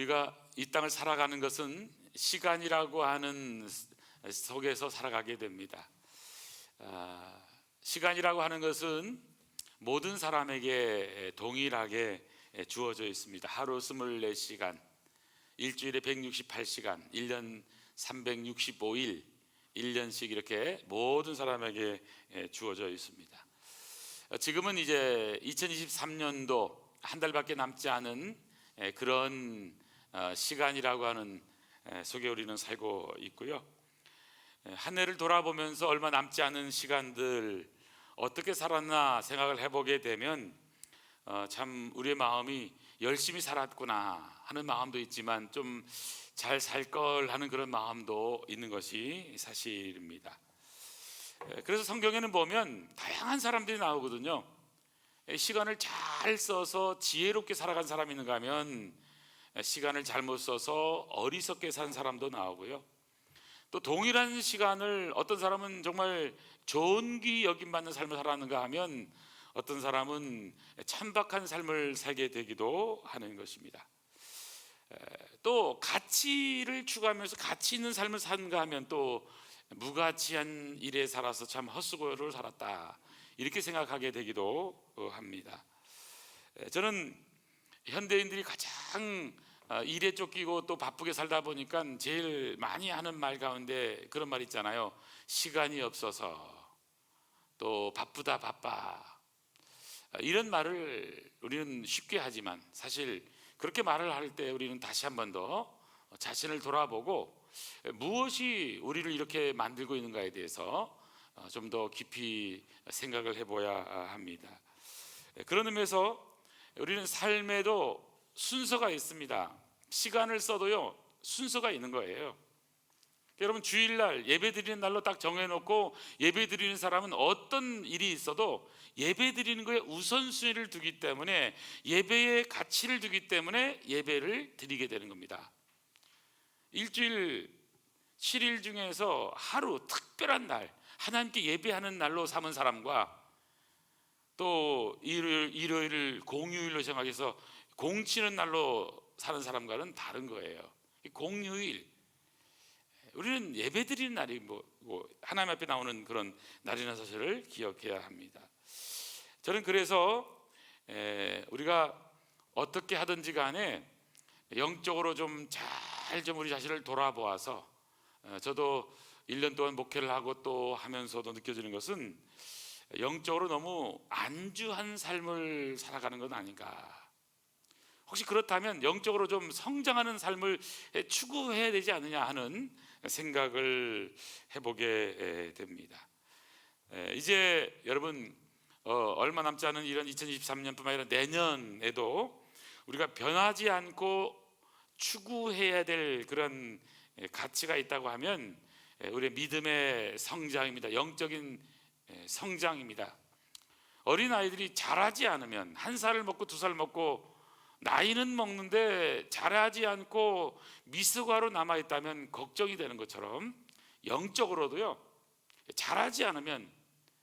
우리가 이 땅을 살아가는 것은 시간이라고 하는 속에서 살아가게 됩니다. 시간이라고 하는 것은 모든 사람에게 동일하게 주어져 있습니다. 하루 24시간, 일주일에 168시간, 1년 365일, 1년씩 이렇게 모든 사람에게 주어져 있습니다. 지금은 이제 2023년도 한 달밖에 남지 않은 그런 시간이라고 하는 속에 우리는 살고 있고요. 한 해를 돌아보면서 얼마 남지 않은 시간들 어떻게 살았나 생각을 해보게 되면 참 우리의 마음이 열심히 살았구나 하는 마음도 있지만 좀 잘 살 걸 하는 그런 마음도 있는 것이 사실입니다. 그래서 성경에는 보면 다양한 사람들이 나오거든요. 시간을 잘 써서 지혜롭게 살아간 사람이 있는가 하면 시간을 잘못 써서 어리석게 산 사람도 나오고요. 또 동일한 시간을 어떤 사람은 정말 존귀 여김받는 삶을 살았는가 하면 어떤 사람은 천박한 삶을 살게 되기도 하는 것입니다. 또 가치를 추구하면서 가치 있는 삶을 사는가 하면 또 무가치한 일에 살아서 참 헛수고를 살았다 이렇게 생각하게 되기도 합니다. 저는 현대인들이 가장 일에 쫓기고 또 바쁘게 살다 보니까 제일 많이 하는 말 가운데 그런 말 있잖아요. 시간이 없어서, 또 바쁘다 바빠, 이런 말을 우리는 쉽게 하지만 사실 그렇게 말을 할 때 우리는 다시 한 번 더 자신을 돌아보고 무엇이 우리를 이렇게 만들고 있는가에 대해서 좀 더 깊이 생각을 해봐야 합니다. 그런 의미에서 우리는 삶에도 순서가 있습니다. 시간을 써도요 순서가 있는 거예요. 여러분, 주일날 예배 드리는 날로 딱 정해놓고 예배 드리는 사람은 어떤 일이 있어도 예배 드리는 거에 우선순위를 두기 때문에, 예배에 가치를 두기 때문에 예배를 드리게 되는 겁니다. 일주일 7일 중에서 하루 특별한 날, 하나님께 예배하는 날로 삼은 사람과 또 일요일을 공휴일로 생각해서 공치는 날로 사는 사람과는 다른 거예요. 공휴일, 우리는 예배드리는 날이 하나님 앞에 나오는 그런 날이라는 사실을 기억해야 합니다. 저는 그래서 우리가 어떻게 하든지 간에 영적으로 좀 우리 자신을 돌아보아서, 저도 1년 동안 목회를 하고 또 하면서도 느껴지는 것은 영적으로 너무 안주한 삶을 살아가는 건 아닌가. 혹시 그렇다면 영적으로 좀 성장하는 삶을 추구해야 되지 않느냐 하는 생각을 해보게 됩니다. 이제 여러분 얼마 남지 않은 이런 2023년뿐만 아니라 내년에도 우리가 변하지 않고 추구해야 될 그런 가치가 있다고 하면 우리의 믿음의 성장입니다. 영적인 성장입니다. 어린아이들이 자라지 않으면, 한 살을 먹고 두 살 먹고 나이는 먹는데 자라지 않고 미숙아로 남아있다면 걱정이 되는 것처럼 영적으로도요 자라지 않으면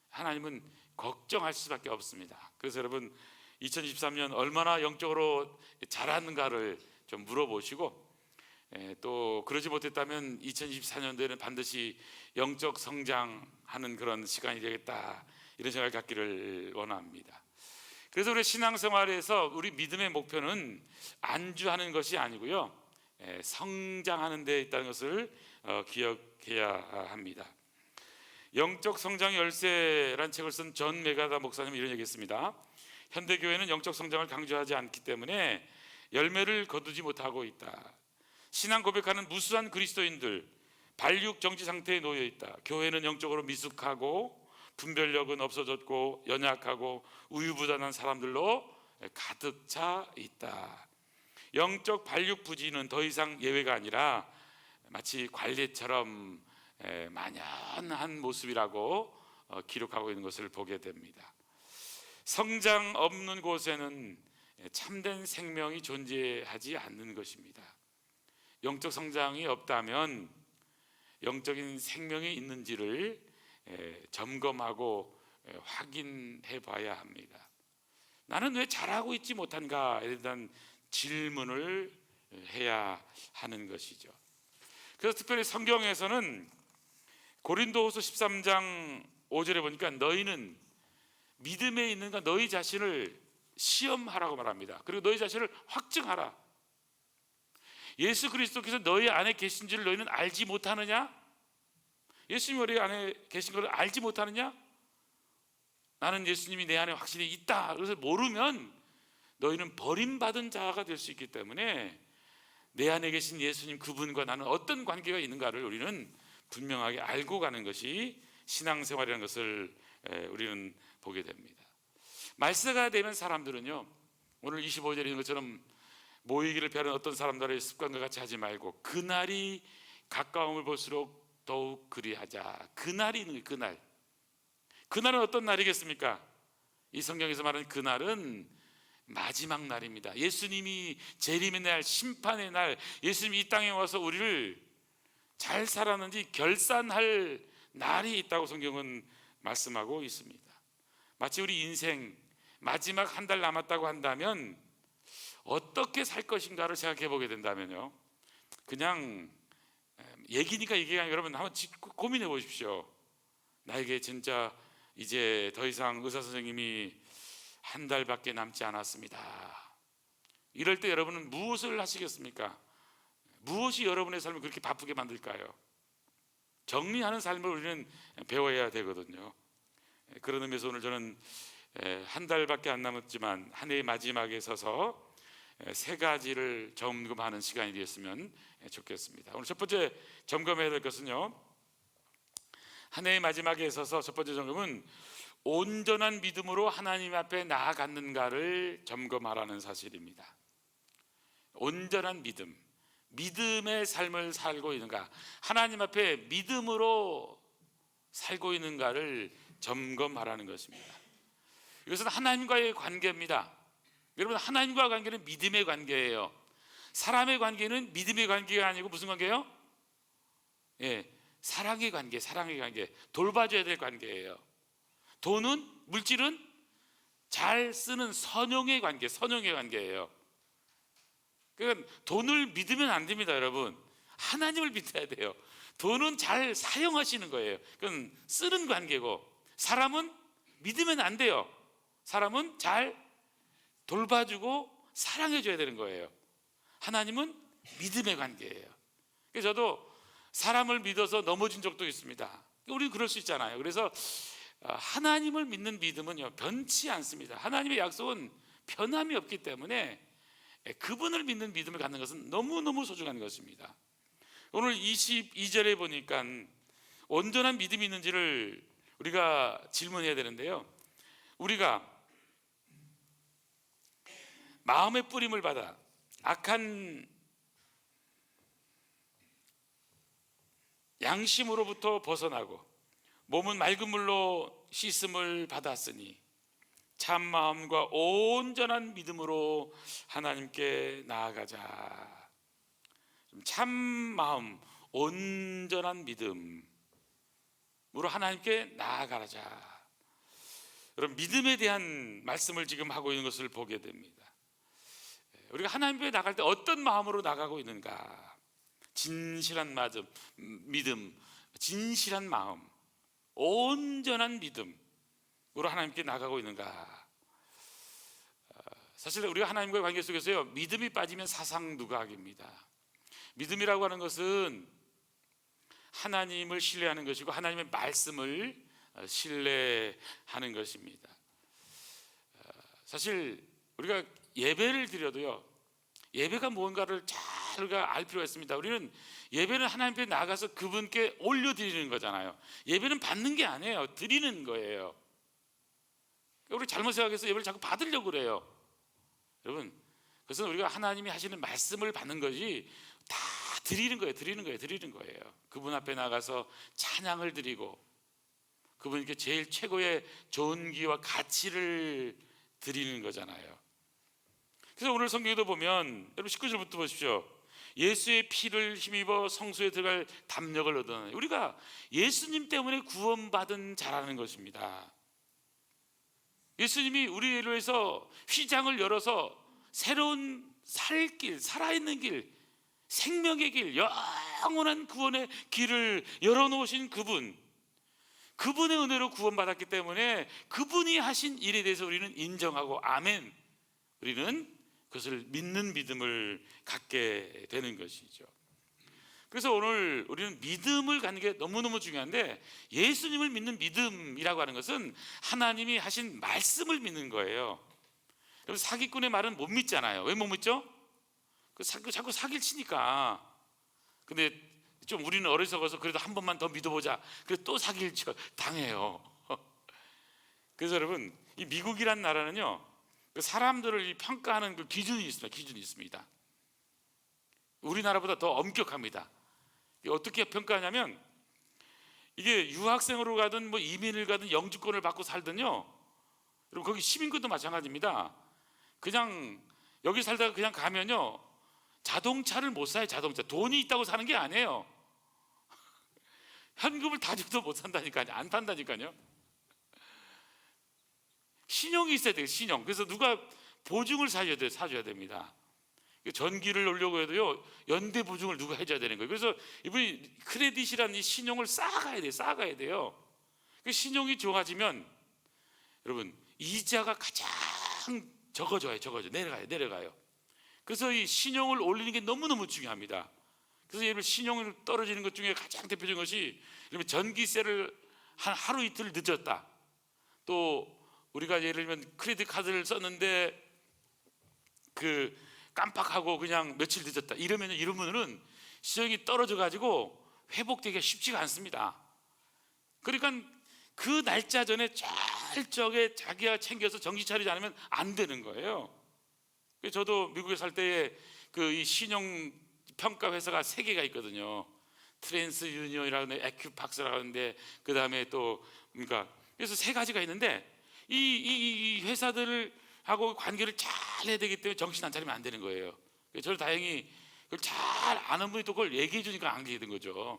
하나님은 걱정할 수밖에 없습니다. 그래서 여러분 2023년 얼마나 영적으로 자랐는가를 좀 물어보시고, 또 그러지 못했다면 2024년도에는 반드시 영적 성장하는 그런 시간이 되겠다, 이런 생각을 갖기를 원합니다. 그래서 우리 신앙생활에서 우리 믿음의 목표는 안주하는 것이 아니고요, 성장하는 데 있다는 것을 기억해야 합니다. 영적 성장 열쇠란 책을 쓴 존 메가다 목사님은 이런 얘기했습니다. 현대교회는 영적 성장을 강조하지 않기 때문에 열매를 거두지 못하고 있다. 신앙 고백하는 무수한 그리스도인들 반육 정지 상태에 놓여 있다. 교회는 영적으로 미숙하고 분별력은 없어졌고 연약하고 우유부단한 사람들로 가득 차 있다. 영적 반육부지는 더 이상 예외가 아니라 마치 관례처럼 만연한 모습이라고 기록하고 있는 것을 보게 됩니다. 성장 없는 곳에는 참된 생명이 존재하지 않는 것입니다. 영적 성장이 없다면 영적인 생명이 있는지를 점검하고 확인해 봐야 합니다. 나는 왜 잘하고 있지 못한가에 대한 질문을 해야 하는 것이죠. 그래서 특별히 성경에서는 고린도후서 13장 5절에 보니까 너희는 믿음에 있는가 너희 자신을 시험하라고 말합니다. 그리고 너희 자신을 확증하라. 예수 그리스도께서 너희 안에 계신 줄 너희는 알지 못하느냐? 예수님이 우리 안에 계신 것을 알지 못하느냐? 나는 예수님이 내 안에 확실히 있다. 그래서 모르면 너희는 버림받은 자가 될 수 있기 때문에 내 안에 계신 예수님 그분과 나는 어떤 관계가 있는가를 우리는 분명하게 알고 가는 것이 신앙생활이라는 것을 우리는 보게 됩니다. 말세가 되는 사람들은요, 오늘 25절에 있는 것처럼 모이기를 피하는 어떤 사람들의 습관과 같이 하지 말고 그날이 가까움을 볼수록 더욱 그리하자. 그날이 있는 거예요. 그날은 어떤 날이겠습니까? 이 성경에서 말하는 그날은 마지막 날입니다. 예수님이 재림의 날, 심판의 날, 예수님이 이 땅에 와서 우리를 잘 살았는지 결산할 날이 있다고 성경은 말씀하고 있습니다. 마치 우리 인생 마지막 한 달 남았다고 한다면 어떻게 살 것인가를 생각해 보게 된다면요, 그냥 얘기니까 얘기가 여러분 한번 고민해 보십시오. 나에게 진짜 이제 더 이상 의사 선생님이 한 달밖에 남지 않았습니다. 이럴 때 여러분은 무엇을 하시겠습니까? 무엇이 여러분의 삶을 그렇게 바쁘게 만들까요? 정리하는 삶을 우리는 배워야 되거든요. 그런 의미에서 오늘 저는 한 달밖에 안 남았지만 한 해의 마지막에 서서 세 가지를 점검하는 시간이 되었으면 좋겠습니다. 오늘 첫 번째 점검해야 될 것은요, 한 해의 마지막에 서서 첫 번째 점검은 온전한 믿음으로 하나님 앞에 나아갔는가를 점검하라는 사실입니다. 온전한 믿음, 믿음의 삶을 살고 있는가, 하나님 앞에 믿음으로 살고 있는가를 점검하라는 것입니다. 이것은 하나님과의 관계입니다. 여러분, 하나님과 관계는 믿음의 관계예요. 사람의 관계는 믿음의 관계가 아니고 무슨 관계예요? 사랑의 관계, 사랑의 관계, 돌봐줘야 될 관계예요. 돈은, 물질은 잘 쓰는 선용의 관계, 선용의 관계예요. 그러니까 돈을 믿으면 안 됩니다, 여러분. 하나님을 믿어야 돼요. 돈은 잘 사용하시는 거예요. 그건 쓰는 관계고, 사람은 믿으면 안 돼요. 사람은 잘 돌봐주고 사랑해줘야 되는 거예요. 하나님은 믿음의 관계예요. 그래서 저도 사람을 믿어서 넘어진 적도 있습니다. 우리 그럴 수 있잖아요. 그래서 하나님을 믿는 믿음은요, 변치 않습니다. 하나님의 약속은 변함이 없기 때문에 그분을 믿는 믿음을 갖는 것은 너무너무 소중한 것입니다. 오늘 22절에 보니까 온전한 믿음이 있는지를 우리가 질문해야 되는데요, 우리가 마음의 뿌림을 받아 악한 양심으로부터 벗어나고 몸은 맑은 물로 씻음을 받았으니 참 마음과 온전한 믿음으로 하나님께 나아가자. 참 마음, 온전한 믿음으로 하나님께 나아가자. 여러분, 믿음에 대한 말씀을 지금 하고 있는 것을 보게 됩니다. 우리가 하나님 앞에 나갈 때 어떤 마음으로 나가고 있는가? 진실한 믿음, 진실한 마음, 온전한 믿음으로 하나님께 나가고 있는가? 사실 우리가 하나님과의 관계 속에서요, 믿음이 빠지면 사상누각입니다. 믿음이라고 하는 것은 하나님을 신뢰하는 것이고 하나님의 말씀을 신뢰하는 것입니다. 사실 우리가 예배를 드려도요, 예배가 무언가를 잘 우리가 알 필요가 있습니다. 우리는 예배는 하나님 앞에 나가서 그분께 올려드리는 거잖아요. 예배는 받는 게 아니에요. 드리는 거예요. 우리 잘못 생각해서 예배를 자꾸 받으려고 그래요. 여러분, 그것은 우리가 하나님이 하시는 말씀을 받는 것이 다 드리는 거예요. 드리는 거예요. 그분 앞에 나가서 찬양을 드리고 그분께 제일 최고의 존귀와 가치를 드리는 거잖아요. 그래서 오늘 성경에도 보면 여러분 19절부터 보십시오. 예수의 피를 힘입어 성소에 들어갈 담력을 얻어내. 우리가 예수님 때문에 구원받은 자라는 것입니다. 예수님이 우리를 위해서 휘장을 열어서 새로운 살 길, 살아있는 길, 생명의 길, 영원한 구원의 길을 열어놓으신 그분의 은혜로 구원받았기 때문에 그분이 하신 일에 대해서 우리는 인정하고 아멘, 우리는 그것을 믿는 믿음을 갖게 되는 것이죠. 그래서 오늘 우리는 믿음을 갖는 게 너무너무 중요한데, 예수님을 믿는 믿음이라고 하는 것은 하나님이 하신 말씀을 믿는 거예요. 여러분, 사기꾼의 말은 못 믿잖아요. 왜 못 믿죠? 자꾸 사기를 치니까. 근데 좀 우리는 어리석어서 그래도 한 번만 더 믿어보자, 그래서 또 사기를 당해요. 그래서 여러분, 이 미국이란 나라는요, 사람들을 평가하는 그 기준이 있습니다. 우리나라보다 더 엄격합니다. 어떻게 평가하냐면, 이게 유학생으로 가든 뭐 이민을 가든 영주권을 받고 살든요, 그리고 거기 시민권도 마찬가지입니다. 그냥 여기 살다가 그냥 가면요, 자동차를 못 사요. 자동차. 돈이 있다고 사는 게 아니에요. 현금을 다 줘도 못 산다니까요. 안 판다니까요. 신용이 있어야 돼요. 신용. 그래서 누가 보증을 사줘야 됩니다. 전기를 놓으려고 해도요, 연대 보증을 누가 해줘야 되는 거예요. 그래서 이분이 크레딧이라는 이 신용을 쌓아가야 돼요. 그 신용이 좋아지면 여러분, 이자가 가장 적어져요. 내려가요. 그래서 이 신용을 올리는 게 너무너무 중요합니다. 그래서 예를 들면 신용이 떨어지는 것 중에 가장 대표적인 것이, 예를 들면 전기세를 하루 이틀 늦었다. 또 우리가 예를 들면 크레딧 카드를 썼는데 깜빡하고 그냥 며칠 늦었다, 이러면은 신용이 떨어져 가지고 회복되기가 쉽지가 않습니다. 그러니까 그 날짜 전에 철저하게 자기가 챙겨서 정신 차리지 않으면 안 되는 거예요. 저도 미국에 살 때에 이 신용 평가 회사가 3개가 있거든요. 트랜스 유니온이라고 하는데, 에큐팍스라고 하는데, 그 다음에 또 그래서 3가지가 있는데, 이 회사들을 하고 관계를 잘 해야 되기 때문에 정신 안 차리면 안 되는 거예요. 저를 다행히 그걸 잘 아는 분이 또 그걸 얘기해 주니까 안 되게 된 거죠.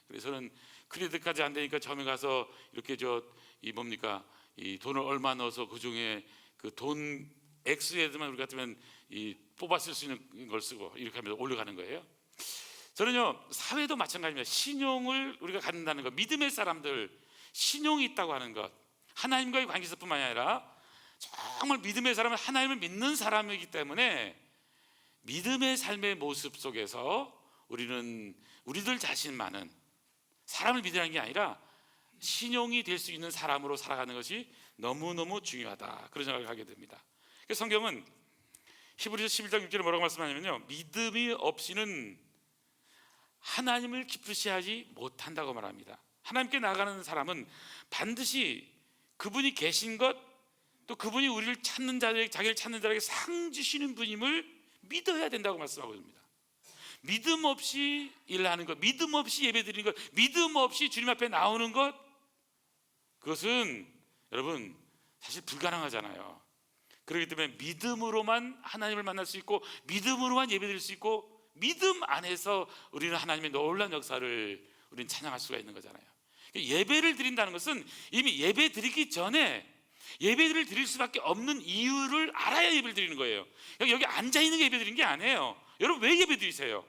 그래서 저는 크레딧 카드 안 되니까 처음에 가서 이렇게 이 돈을 얼마 넣어서 그 중에 그 돈 액수에만 우리 같으면 뽑아 쓸 수 있는 걸 쓰고 이렇게 하면서 올려가는 거예요. 저는요, 사회도 마찬가지입니다. 신용을 우리가 갖는다는 것, 믿음의 사람들, 신용이 있다고 하는 것, 하나님과의 관계에서뿐만 아니라 정말 믿음의 사람은 하나님을 믿는 사람이기 때문에 믿음의 삶의 모습 속에서 우리들 자신만은 사람을 믿으라는 게 아니라 신용이 될 수 있는 사람으로 살아가는 것이 너무너무 중요하다, 그런 생각을 하게 됩니다. 그래서 성경은 히브리서 11장 6절에 뭐라고 말씀하냐면요, 믿음이 없이는 하나님을 기쁘시 하지 못한다고 말합니다. 하나님께 나아가는 사람은 반드시 그분이 계신 것, 또 그분이 우리를 찾는 자들에게, 자기를 찾는 자에게 상 주시는 분임을 믿어야 된다고 말씀하고 있습니다. 믿음 없이 일하는 것, 믿음 없이 예배드리는 것, 믿음 없이 주님 앞에 나오는 것, 그것은 여러분 사실 불가능하잖아요. 그렇기 때문에 믿음으로만 하나님을 만날 수 있고, 믿음으로만 예배드릴 수 있고, 믿음 안에서 우리는 하나님의 놀라운 역사를 우리는 찬양할 수가 있는 거잖아요. 예배를 드린다는 것은 이미 예배 드리기 전에 예배를 드릴 수밖에 없는 이유를 알아야 예배를 드리는 거예요. 여기 앉아있는 게 예배 드리는 게 아니에요. 여러분, 왜 예배 드리세요?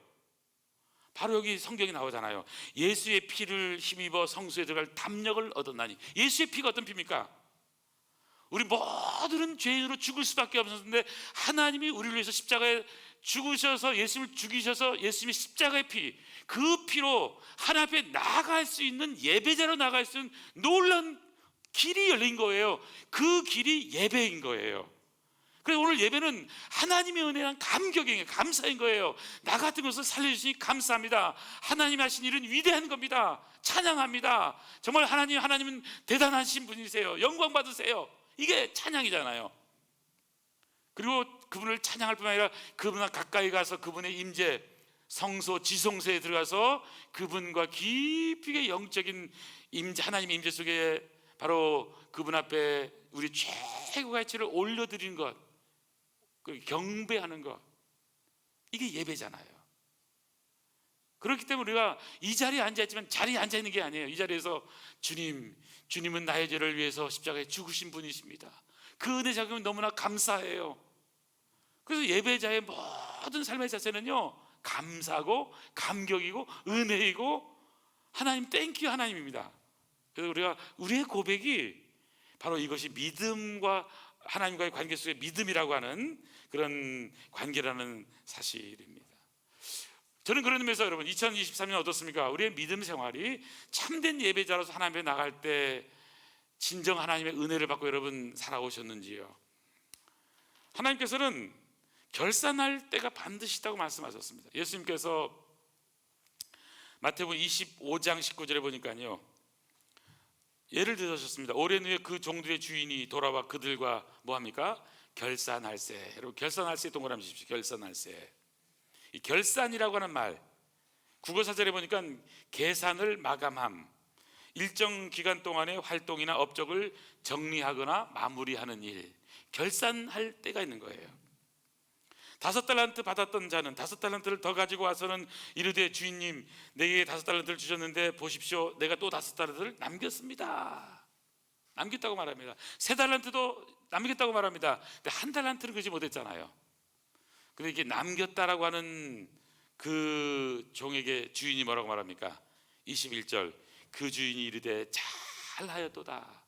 바로 여기 성경이 나오잖아요. 예수의 피를 힘입어 성소에 들어갈 담력을 얻었나니. 예수의 피가 어떤 피입니까? 우리 모두는 죄인으로 죽을 수밖에 없었는데 하나님이 우리를 위해서 십자가에 죽으셔서 예수님을 죽이셔서 예수님의 십자가의 피, 그 피로 하나님 앞에 나아갈 수 있는, 예배자로 나아갈 수 있는 놀라운 길이 열린 거예요. 그 길이 예배인 거예요. 그래서 오늘 예배는 하나님의 은혜랑 감격인, 감사인 거예요. 나 같은 것을 살려주시니 감사합니다. 하나님이 하신 일은 위대한 겁니다. 찬양합니다. 정말 하나님은 대단하신 분이세요. 영광 받으세요. 이게 찬양이잖아요. 그리고 그분을 찬양할 뿐만 아니라 그분과 가까이 가서 그분의 임재, 성소, 지성소에 들어가서 그분과 깊이 영적인 임재, 하나님의 임재 속에 바로 그분 앞에 우리 최고 가치를 올려드리는 것, 경배하는 것, 이게 예배잖아요. 그렇기 때문에 우리가 이 자리에 앉아있지만 자리에 앉아있는 게 아니에요. 이 자리에서 주님은 나의 죄를 위해서 십자가에 죽으신 분이십니다. 그 은혜 작으면 너무나 감사해요. 그래서 예배자의 모든 삶의 자세는요, 감사고 감격이고 은혜이고 하나님 땡큐 하나님입니다. 그래서 우리가 우리의 고백이 바로 이것이 믿음과 하나님과의 관계 속의 믿음이라고 하는 그런 관계라는 사실입니다. 저는 그런 의미에서 여러분 2023년 어떻습니까? 우리의 믿음 생활이 참된 예배자로서 하나님 앞에 나갈 때 진정 하나님의 은혜를 받고 여러분 살아오셨는지요? 하나님께서는 결산할 때가 반드시 있다고 말씀하셨습니다. 예수님께서 마태복음 25장 19절에 보니까요, 예를 들으셨습니다. 오랜 후에 그 종들의 주인이 돌아와 그들과 뭐합니까? 결산할세. 여러분 결산할세 동그라미 주십시오. 결산할세. 이 결산이라고 하는 말, 국어사전에 보니까 계산을 마감함, 일정 기간 동안의 활동이나 업적을 정리하거나 마무리하는 일, 결산할 때가 있는 거예요. 5달란트 받았던 자는 5달란트를 더 가지고 와서는 이르되 주인님, 내게 5달란트를 주셨는데 보십시오, 내가 또 5달란트를 남겼습니다. 남겼다고 말합니다. 3달란트도 남겼다고 말합니다. 근데 1달란트를 그지 못했잖아요. 근데 이게 남겼다라고 하는 그 종에게 주인이 뭐라고 말합니까? 21절, 그 주인이 이르되 잘하였도다,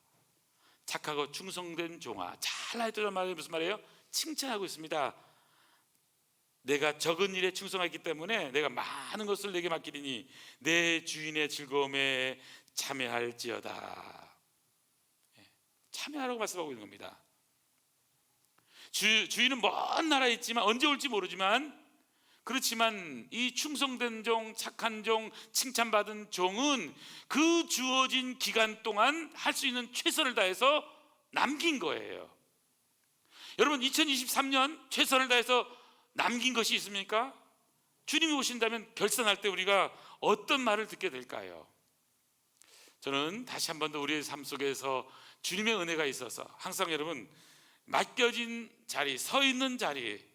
착하고 충성된 종아, 잘하였도다 말이 무슨 말이에요? 칭찬하고 있습니다. 내가 적은 일에 충성했기 때문에 내가 많은 것을 내게 맡기리니 내 주인의 즐거움에 참여할지어다. 참여하라고 말씀하고 있는 겁니다. 주인은 먼 나라에 있지만 언제 올지 모르지만, 그렇지만 이 충성된 종, 착한 종, 칭찬받은 종은 그 주어진 기간 동안 할 수 있는 최선을 다해서 남긴 거예요. 여러분 2023년 최선을 다해서 남긴 것이 있습니까? 주님이 오신다면 결산할 때 우리가 어떤 말을 듣게 될까요? 저는 다시 한 번 더 우리의 삶 속에서 주님의 은혜가 있어서 항상 여러분 맡겨진 자리, 서 있는 자리,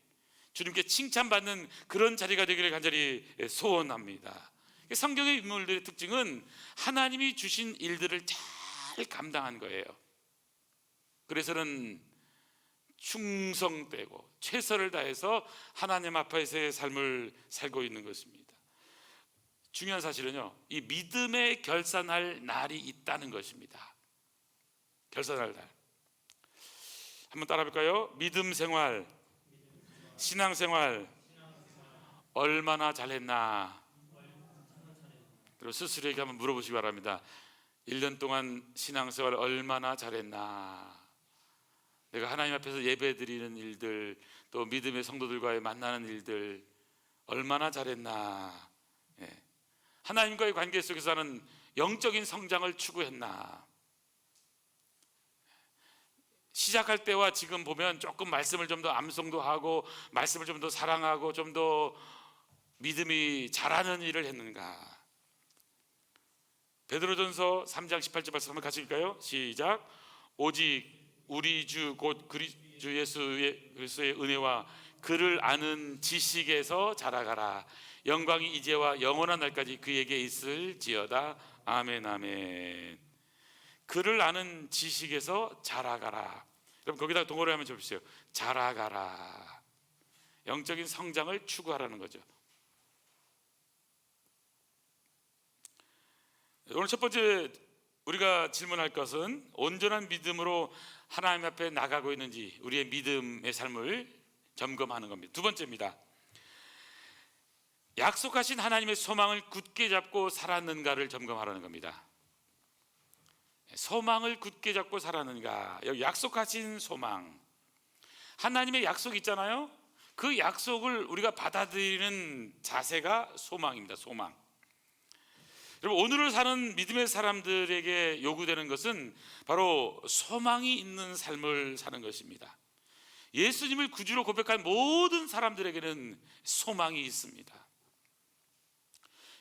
주님께 칭찬받는 그런 자리가 되기를 간절히 소원합니다. 성경의 인물들의 특징은 하나님이 주신 일들을 잘 감당한 거예요. 그래서는 충성되고 최선을 다해서 하나님 앞에서의 삶을 살고 있는 것입니다. 중요한 사실은요, 이 믿음에 결산할 날이 있다는 것입니다. 결산할 날. 한번 따라 볼까요? 믿음 생활, 신앙 생활 얼마나 잘했나? 그리고 스스로에게 한번 물어보시기 바랍니다. 1년 동안 신앙 생활 얼마나 잘했나? 내가 하나님 앞에서 예배드리는 일들, 또 믿음의 성도들과의 만나는 일들 얼마나 잘했나? 하나님과의 관계 속에서는 영적인 성장을 추구했나? 시작할 때와 지금 보면 조금 말씀을 좀 더 암송도 하고 말씀을 좀 더 사랑하고 좀 더 믿음이 자라는 일을 했는가? 베드로전서 3장 18절 말씀 한번 같이 읽을까요? 시작. 오직 우리 주 곧 주 예수의 그리스도의 은혜와 그를 아는 지식에서 자라가라. 영광이 이제와 영원한 날까지 그에게 있을지어다. 아멘 아멘. 그를 아는 지식에서 자라가라. 여러분 거기다가 동어로 한번 줘보세요. 자라가라. 영적인 성장을 추구하라는 거죠. 오늘 첫 번째 우리가 질문할 것은 온전한 믿음으로 하나님 앞에 나가고 있는지 우리의 믿음의 삶을 점검하는 겁니다. 두 번째입니다. 약속하신 하나님의 소망을 굳게 잡고 살았는가를 점검하라는 겁니다. 소망을 굳게 잡고 살았는가. 여기 약속하신 소망, 하나님의 약속이 있잖아요. 그 약속을 우리가 받아들이는 자세가 소망입니다. 소망. 여러분 오늘을 사는 믿음의 사람들에게 요구되는 것은 바로 소망이 있는 삶을 사는 것입니다. 예수님을 구주로 고백한 모든 사람들에게는 소망이 있습니다.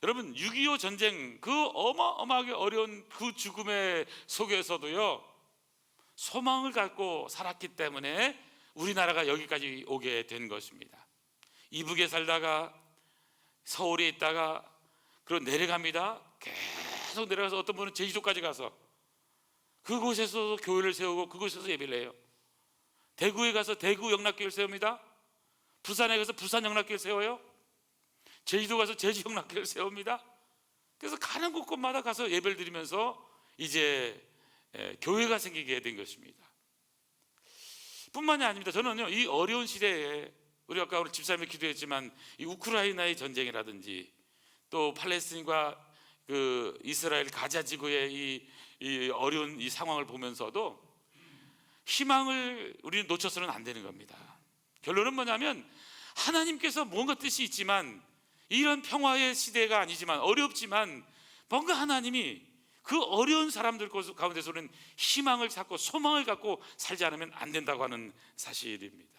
여러분 6.25 전쟁 그 어마어마하게 어려운 그 죽음의 속에서도요 소망을 갖고 살았기 때문에 우리나라가 여기까지 오게 된 것입니다. 이북에 살다가 서울에 있다가 그리고 내려갑니다. 계속 내려가서 어떤 분은 제주도까지 가서 그곳에서 교회를 세우고 그곳에서 예배를 해요. 대구에 가서 대구 영락교회를 세웁니다. 부산에 가서 부산 영락교를 세워요. 제주도 가서 제주 영락교를 세웁니다. 그래서 가는 곳곳마다 가서 예배를 드리면서 이제 교회가 생기게 된 것입니다. 뿐만이 아닙니다. 저는요, 이 어려운 시대에 우리 아까 오늘 집사님이 기도했지만 이 우크라이나의 전쟁이라든지 또 팔레스틴과 그 이스라엘 가자 지구의 이 어려운 이 상황을 보면서도 희망을 우리는 놓쳐서는 안 되는 겁니다. 결론은 뭐냐면 하나님께서 뭔가 뜻이 있지만 이런 평화의 시대가 아니지만 어렵지만 뭔가 하나님이 그 어려운 사람들 가운데서는 희망을 찾고 소망을 갖고 살지 않으면 안 된다고 하는 사실입니다.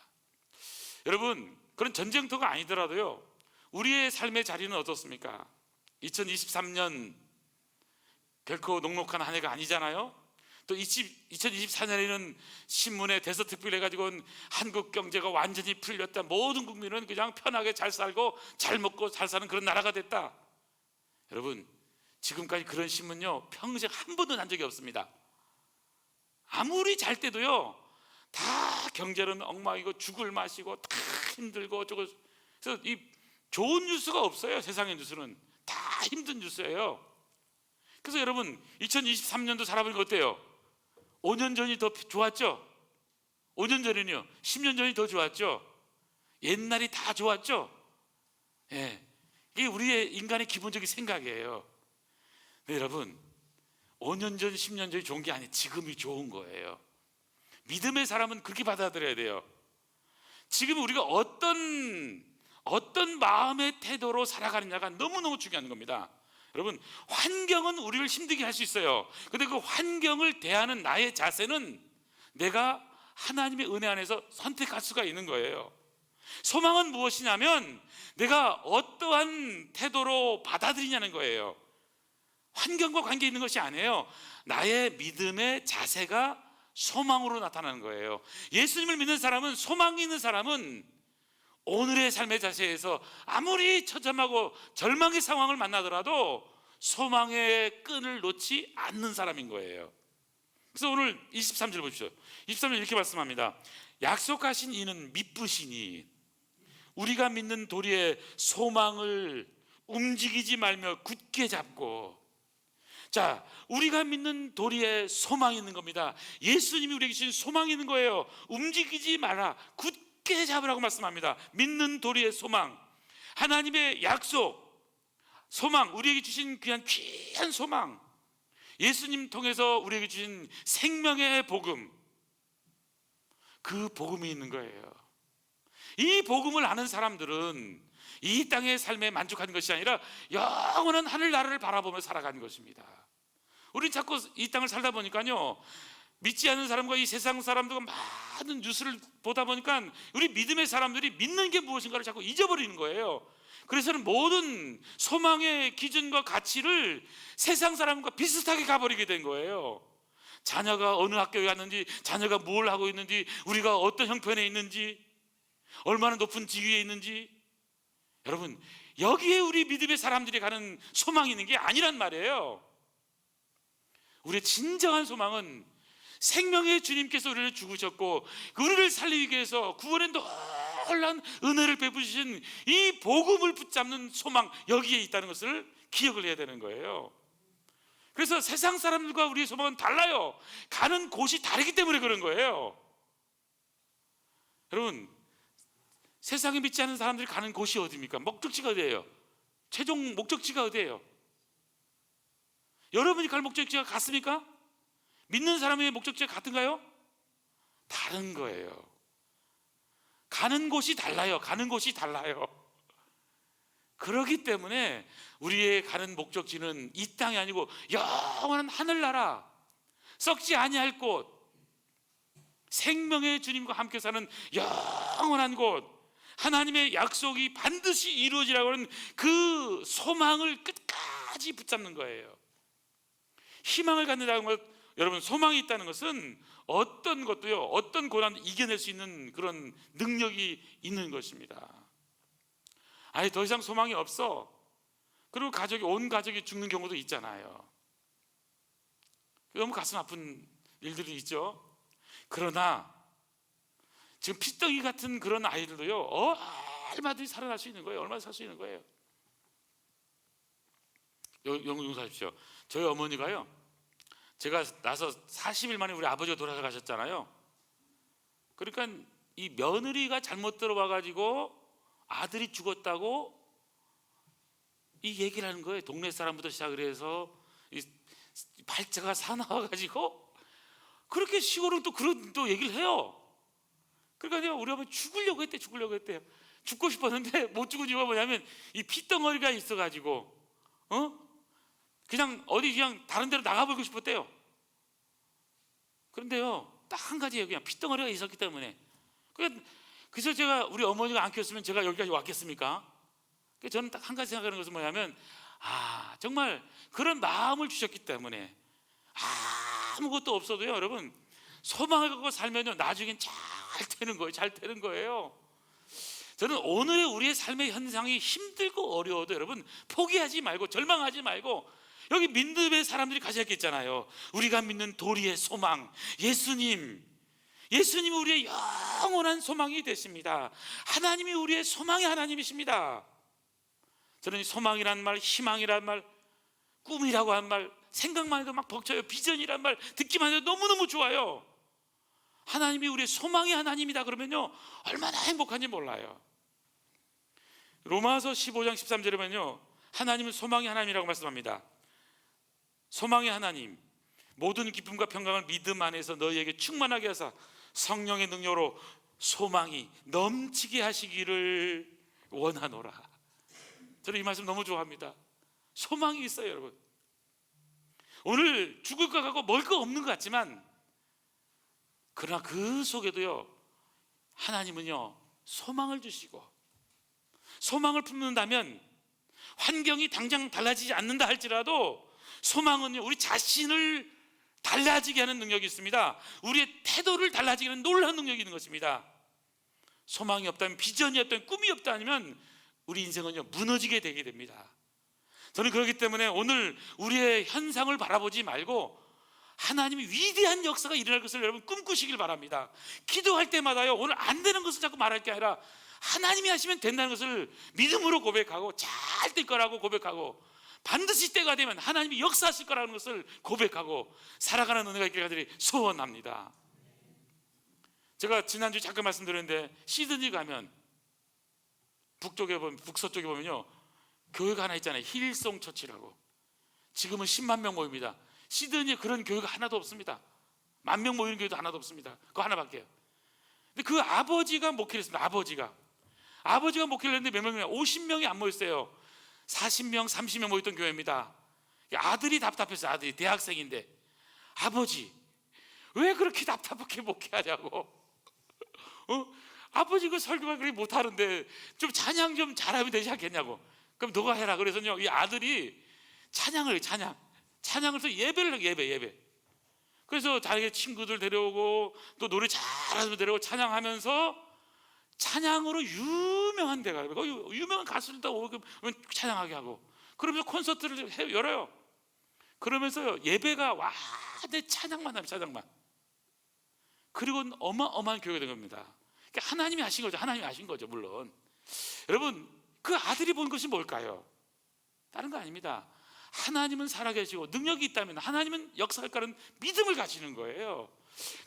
여러분, 그런 전쟁터가 아니더라도요, 우리의 삶의 자리는 어떻습니까? 2023년 결코 녹록한 한 해가 아니잖아요. 또 2024년에는 신문에 대서특필 해가지고 한국 경제가 완전히 풀렸다, 모든 국민은 그냥 편하게 잘 살고 잘 먹고 잘 사는 그런 나라가 됐다. 여러분, 지금까지 그런 신문요 평생 한 번도 난 적이 없습니다. 아무리 잘 때도요 다 경제는 엉망이고 죽을 맛이고 다 힘들고 저거. 그래서 이 좋은 뉴스가 없어요. 세상의 뉴스는 다 힘든 뉴스예요. 그래서 여러분 2023년도 살아보니까 어때요? 5년 전이 더 좋았죠? 5년 전이요 10년 전이 더 좋았죠? 옛날이 다 좋았죠? 예, 이게 우리의 인간의 기본적인 생각이에요. 네, 여러분 5년 전 10년 전이 좋은 게 아니에요. 지금이 좋은 거예요. 믿음의 사람은 그렇게 받아들여야 돼요. 지금 우리가 어떤 마음의 태도로 살아가느냐가 너무너무 중요한 겁니다. 여러분, 환경은 우리를 힘들게 할 수 있어요. 그런데 그 환경을 대하는 나의 자세는 내가 하나님의 은혜 안에서 선택할 수가 있는 거예요. 소망은 무엇이냐면 내가 어떠한 태도로 받아들이냐는 거예요. 환경과 관계 있는 것이 아니에요. 나의 믿음의 자세가 소망으로 나타나는 거예요. 예수님을 믿는 사람은, 소망이 있는 사람은 오늘의 삶의 자세에서 아무리 처참하고 절망의 상황을 만나더라도 소망의 끈을 놓지 않는 사람인 거예요. 그래서 오늘 23절 보십시오. 23절 이렇게 말씀합니다. 약속하신 이는 미쁘시니 우리가 믿는 도리의 소망을 움직이지 말며 굳게 잡고. 자, 우리가 믿는 도리에 소망이 있는 겁니다. 예수님이 우리에게 주신 소망이 있는 거예요. 움직이지 마라, 굳게 잡으라고 말씀합니다. 믿는 도리의 소망, 하나님의 약속, 소망, 우리에게 주신 그냥 귀한 소망, 예수님 통해서 우리에게 주신 생명의 복음, 그 복음이 있는 거예요. 이 복음을 아는 사람들은 이 땅의 삶에 만족하는 것이 아니라 영원한 하늘나라를 바라보며 살아가는 것입니다. 우리는 자꾸 이 땅을 살다 보니까요, 믿지 않는 사람과 이 세상 사람들과 많은 뉴스를 보다 보니까 우리 믿음의 사람들이 믿는 게 무엇인가를 자꾸 잊어버리는 거예요. 그래서는 모든 소망의 기준과 가치를 세상 사람과 비슷하게 가버리게 된 거예요. 자녀가 어느 학교에 갔는지, 자녀가 뭘 하고 있는지, 우리가 어떤 형편에 있는지, 얼마나 높은 지위에 있는지. 여러분, 여기에 우리 믿음의 사람들이 가는 소망이 있는 게 아니란 말이에요. 우리의 진정한 소망은 생명의 주님께서 우리를 죽으셨고 우리를 살리기 위해서 구원의 놀라운 은혜를 베푸신 이 복음을 붙잡는 소망, 여기에 있다는 것을 기억을 해야 되는 거예요. 그래서 세상 사람들과 우리의 소망은 달라요. 가는 곳이 다르기 때문에 그런 거예요. 여러분, 세상에 믿지 않는 사람들이 가는 곳이 어디입니까? 목적지가 어디예요? 최종 목적지가 어디예요? 여러분이 갈 목적지가 같습니까? 믿는 사람의 목적지가 같은가요? 다른 거예요. 가는 곳이 달라요. 가는 곳이 달라요. 그렇기 때문에 우리의 가는 목적지는 이 땅이 아니고 영원한 하늘나라, 썩지 아니할 곳, 생명의 주님과 함께 사는 영원한 곳, 하나님의 약속이 반드시 이루어지라고 하는 그 소망을 끝까지 붙잡는 거예요. 희망을 갖는다는 것, 여러분, 소망이 있다는 것은 어떤 것도요, 어떤 고난을 이겨낼 수 있는 그런 능력이 있는 것입니다. 아예 더 이상 소망이 없어, 그리고 온 가족이 죽는 경우도 있잖아요. 너무 가슴 아픈 일들이 있죠. 그러나 지금 핏덩이 같은 그런 아이들도요, 얼마든지 살아날 수 있는 거예요. 얼마나 살 수 있는 거예요. 용서하십시오. 저희 어머니가요, 제가 나서 40일 만에 우리 아버지가 돌아가셨잖아요. 그러니까 이 며느리가 잘못 들어와가지고 아들이 죽었다고 이 얘기를 하는 거예요. 동네 사람부터 시작을 해서 이 발자가 사나워가지고 그렇게 시골은 또 그런 또 얘기를 해요. 그러니까 우리 어머니 죽으려고 했대요. 죽고 싶었는데 못 죽은 이유가 뭐냐면 이 핏덩어리가 있어가지고 그냥 어디 그냥 다른 데로 나가버리고 싶었대요. 그런데요, 딱 한 가지예요. 그냥 핏덩어리가 있었기 때문에. 그래서 제가 우리 어머니가 안 키웠으면 제가 여기까지 왔겠습니까? 저는 딱 한 가지 생각하는 것은 뭐냐면, 정말 그런 마음을 주셨기 때문에 아무것도 없어도요, 여러분, 소망을 갖고 살면요, 나중엔 잘 되는 거예요. 저는 오늘의 우리의 삶의 현상이 힘들고 어려워도 여러분 포기하지 말고 절망하지 말고, 여기 민듭의 사람들이 가졌겠잖아요. 우리가 믿는 도리의 소망, 예수님이 우리의 영원한 소망이 되십니다. 하나님이 우리의 소망의 하나님이십니다. 저는 이 소망이란 말, 희망이란 말, 꿈이라고 한 말, 생각만 해도 막 벅차요. 비전이란 말 듣기만 해도 너무너무 좋아요. 하나님이 우리의 소망의 하나님이다 그러면요, 얼마나 행복한지 몰라요. 로마서 15장 13절에 보면요, 하나님은 소망의 하나님이라고 말씀합니다. 소망의 하나님, 모든 기쁨과 평강을 믿음 안에서 너희에게 충만하게 하사 성령의 능력으로 소망이 넘치게 하시기를 원하노라. 저는 이 말씀 너무 좋아합니다. 소망이 있어요, 여러분. 오늘 죽을 것 같고 먹을 거 없는 것 같지만, 그러나 그 속에도요, 하나님은요, 소망을 주시고, 소망을 품는다면 환경이 당장 달라지지 않는다 할지라도 소망은요, 우리 자신을 달라지게 하는 능력이 있습니다. 우리의 태도를 달라지게 하는 놀라운 능력이 있는 것입니다. 소망이 없다면, 비전이 없다면, 꿈이 없다면 우리 인생은요, 무너지게 되게 됩니다. 저는 그렇기 때문에 오늘 우리의 현상을 바라보지 말고 하나님의 위대한 역사가 일어날 것을 여러분 꿈꾸시길 바랍니다. 기도할 때마다요, 오늘 안 되는 것을 자꾸 말할 게 아니라 하나님이 하시면 된다는 것을 믿음으로 고백하고, 잘 될 거라고 고백하고, 반드시 때가 되면 하나님이 역사하실 거라는 것을 고백하고 살아가는 은혜가 있기를 간절히 소원합니다. 제가 지난주에 잠깐 말씀드렸는데, 시드니 가면 북서쪽에 보면요, 교회가 하나 있잖아요. 힐송 처치라고. 지금은 10만 명 모입니다. 시드니에 그런 교회가 하나도 없습니다. 10,000명 모이는 교회도 하나도 없습니다. 그거 하나밖에요. 근데 그 아버지가 목회를 했습니다. 아버지가 목회를 했는데 몇 명이냐? 50명이 안 모였어요. 40명, 30명 모였던 교회입니다. 아들이 답답했어요. 아들이 대학생인데, 아버지 왜 그렇게 답답하게 목회하냐고. 아버지 그 설교가 그렇게 못하는데 좀 찬양 좀 잘하면 되지 않겠냐고. 그럼 너가 해라. 그래서요, 이 아들이 찬양을 해서 예배를 해요. 예배. 그래서 자기 친구들 데려오고 또 노래 잘하는 데려오고 찬양하면서, 찬양으로 유명한 데가, 유명한 가수들도 오고 찬양하게 하고, 그러면서 콘서트를 열어요. 그러면서 예배가 내 찬양만 하면 찬양만. 그리고 어마어마한 교회가 된 겁니다. 그러니까 하나님이 하신 거죠. 물론 여러분, 그 아들이 본 것이 뭘까요? 다른 거 아닙니다. 하나님은 살아계시고 능력이 있다면 하나님은 역사할 거라는 믿음을 가지는 거예요.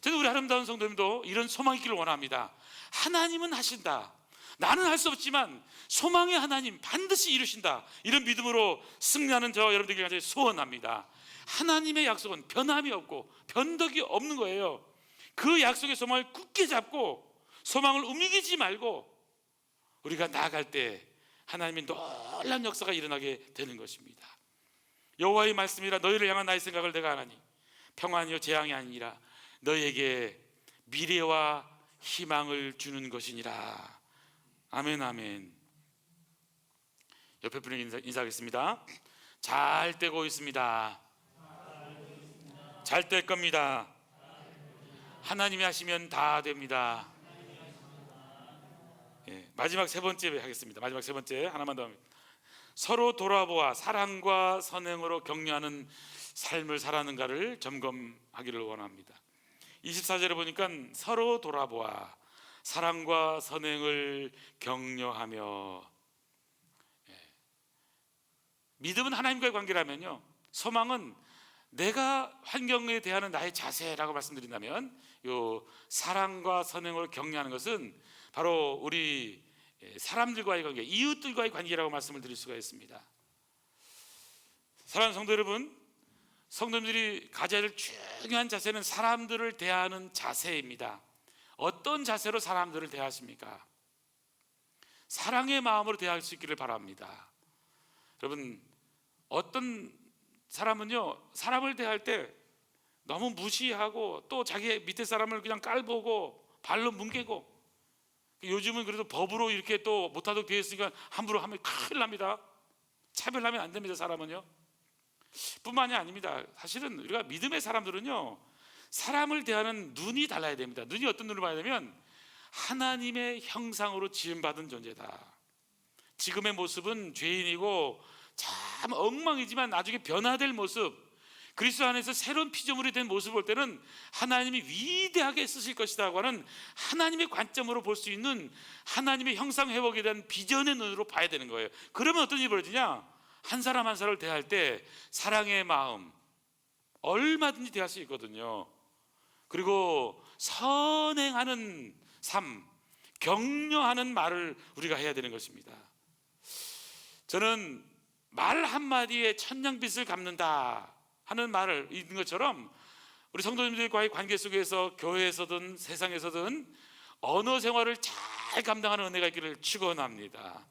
저는 우리 아름다운 성도님도 이런 소망이 있기를 원합니다. 하나님은 하신다. 나는 할 수 없지만 소망의 하나님 반드시 이루신다. 이런 믿음으로 승리하는 저 여러분들에게 소원합니다. 하나님의 약속은 변함이 없고 변덕이 없는 거예요. 그 약속의 소망을 굳게 잡고 소망을 움직이지 말고 우리가 나아갈 때 하나님의 놀라운 역사가 일어나게 되는 것입니다. 여호와의 말씀이라 너희를 향한 나의 생각을 내가 아나니 평안이요 재앙이 아니라 너희에게 미래와 희망을 주는 것이니라. 아멘, 아멘. 옆에 분에게 인사하겠습니다. 잘 되고 있습니다. 잘 될 겁니다. 하나님이 하시면 다 됩니다. 마지막 세 번째 하겠습니다. 마지막 세 번째 하나만 더 합니다. 서로 돌아보아 사랑과 선행으로 격려하는 삶을 살아가는가를 점검하기를 원합니다. 24절에 보니까 서로 돌아보아 사랑과 선행을 격려하며. 믿음은 하나님과의 관계라면요, 소망은 내가 환경에 대한 나의 자세라고 말씀드린다면, 요 사랑과 선행을 격려하는 것은 바로 우리 사람들과의 관계, 이웃들과의 관계라고 말씀을 드릴 수가 있습니다. 사랑하는 성도 여러분, 성도님들이 가져야 될 중요한 자세는 사람들을 대하는 자세입니다. 어떤 자세로 사람들을 대하십니까? 사랑의 마음으로 대할 수 있기를 바랍니다. 여러분, 어떤 사람은요, 사람을 대할 때 너무 무시하고 또 자기 밑에 사람을 그냥 깔보고 발로 뭉개고, 요즘은 그래도 법으로 이렇게 또 못하도록 되어 있으니까 함부로 하면 큰일 납니다. 차별하면 안 됩니다. 사람은요, 뿐만이 아닙니다. 사실은 우리가 믿음의 사람들은요, 사람을 대하는 눈이 달라야 됩니다. 눈이 어떤 눈을 봐야 되면, 하나님의 형상으로 지음받은 존재다. 지금의 모습은 죄인이고 참 엉망이지만 나중에 변화될 모습, 그리스도 안에서 새로운 피조물이 된 모습을 볼 때는 하나님이 위대하게 쓰실 것이라고 하는 하나님의 관점으로 볼 수 있는 하나님의 형상 회복에 대한 비전의 눈으로 봐야 되는 거예요. 그러면 어떤 일이 벌어지냐? 한 사람 한 사람을 대할 때 사랑의 마음, 얼마든지 대할 수 있거든요. 그리고 선행하는 삶, 격려하는 말을 우리가 해야 되는 것입니다. 저는 말 한마디에 천냥빚을 갚는다 하는 말을 있는 것처럼, 우리 성도님들과의 관계 속에서 교회에서든 세상에서든 언어 생활을 잘 감당하는 은혜가 있기를 축원합니다.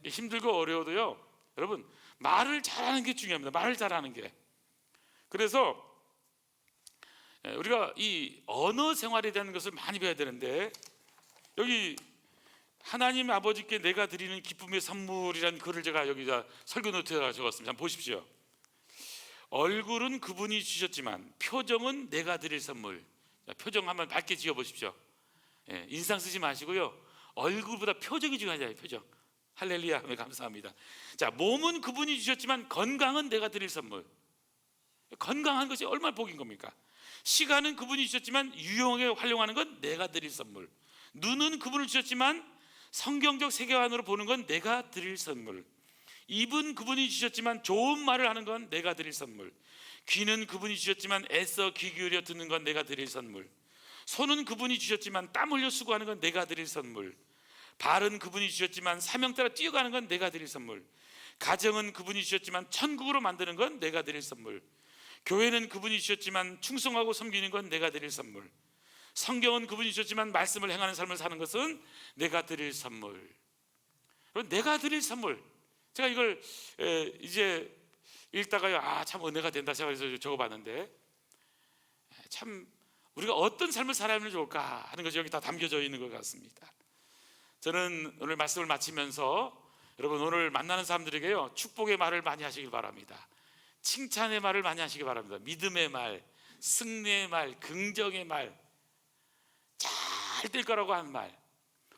힘들고 어려워도요, 여러분, 말을 잘하는 게 중요합니다. 말을 잘하는 게. 그래서 우리가 이 언어 생활에 대한 것을 많이 배워야 되는데, 여기 하나님 아버지께 내가 드리는 기쁨의 선물이라는 글을 제가 여기다 설교 노트에 적었습니다. 한번 보십시오. 얼굴은 그분이 주셨지만 표정은 내가 드릴 선물. 표정 한번 밝게 지어보십시오. 인상 쓰지 마시고요, 얼굴보다 표정이 중요하잖아요. 표정. 할렐루야, 감사합니다. 자, 몸은 그분이 주셨지만 건강은 내가 드릴 선물. 건강한 것이 얼마나 복인 겁니까? 시간은 그분이 주셨지만 유용하게 활용하는 건 내가 드릴 선물. 눈은 그분을 주셨지만 성경적 세계관으로 보는 건 내가 드릴 선물. 입은 그분이 주셨지만 좋은 말을 하는 건 내가 드릴 선물. 귀는 그분이 주셨지만 애써 귀 기울여 듣는 건 내가 드릴 선물. 손은 그분이 주셨지만 땀 흘려 수고하는 건 내가 드릴 선물. 발은 그분이 주셨지만 사명 따라 뛰어가는 건 내가 드릴 선물. 가정은 그분이 주셨지만 천국으로 만드는 건 내가 드릴 선물. 교회는 그분이 주셨지만 충성하고 섬기는 건 내가 드릴 선물. 성경은 그분이 주셨지만 말씀을 행하는 삶을 사는 것은 내가 드릴 선물. 내가 드릴 선물, 제가 이걸 이제 읽다가요, 참 은혜가 된다 생각해서 적어봤는데, 참 우리가 어떤 삶을 살아야 좋을까 하는 것이 여기 다 담겨져 있는 것 같습니다. 저는 오늘 말씀을 마치면서 여러분, 오늘 만나는 사람들에게요, 축복의 말을 많이 하시길 바랍니다. 칭찬의 말을 많이 하시기 바랍니다. 믿음의 말, 승리의 말, 긍정의 말, 잘 될 거라고 하는 말.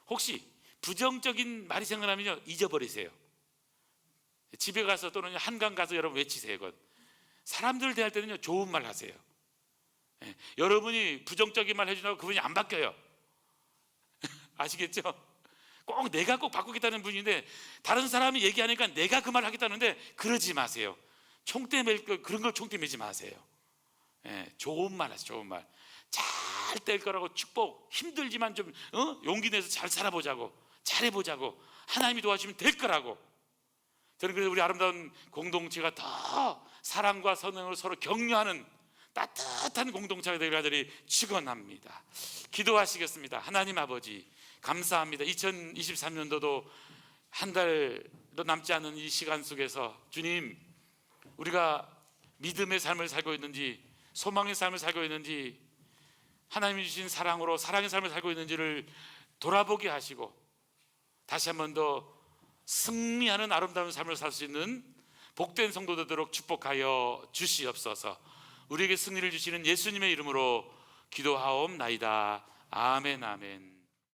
혹시 부정적인 말이 생각나면요, 잊어버리세요. 집에 가서 또는 한강 가서 여러분 외치세요. 그건 사람들 대할 때는요, 좋은 말 하세요. 여러분이 부정적인 말 해준다고 그분이 안 바뀌어요. 아시겠죠? 꼭 내가 꼭 바꾸겠다는 분인데, 다른 사람이 얘기하니까 내가 그 말을 하겠다는데 그러지 마세요. 총대 맬 거, 그런 걸 총대 매지 마세요. 좋은 말 하세요. 좋은 말. 잘 될 거라고 축복. 힘들지만 좀 용기 내서 잘 살아보자고, 잘해보자고, 하나님이 도와주시면 될 거라고. 저는 그래서 우리 아름다운 공동체가 더 사랑과 선행으로 서로 격려하는 따뜻한 공동체가 되기를 간절히 축원합니다. 기도하시겠습니다. 하나님 아버지, 감사합니다. 2023년도도 한 달도 남지 않은 이 시간 속에서 주님, 우리가 믿음의 삶을 살고 있는지, 소망의 삶을 살고 있는지, 하나님이 주신 사랑으로 사랑의 삶을 살고 있는지를 돌아보게 하시고, 다시 한 번 더 승리하는 아름다운 삶을 살 수 있는 복된 성도 되도록 축복하여 주시옵소서. 우리에게 승리를 주시는 예수님의 이름으로 기도하옵나이다. 아멘, 아멘.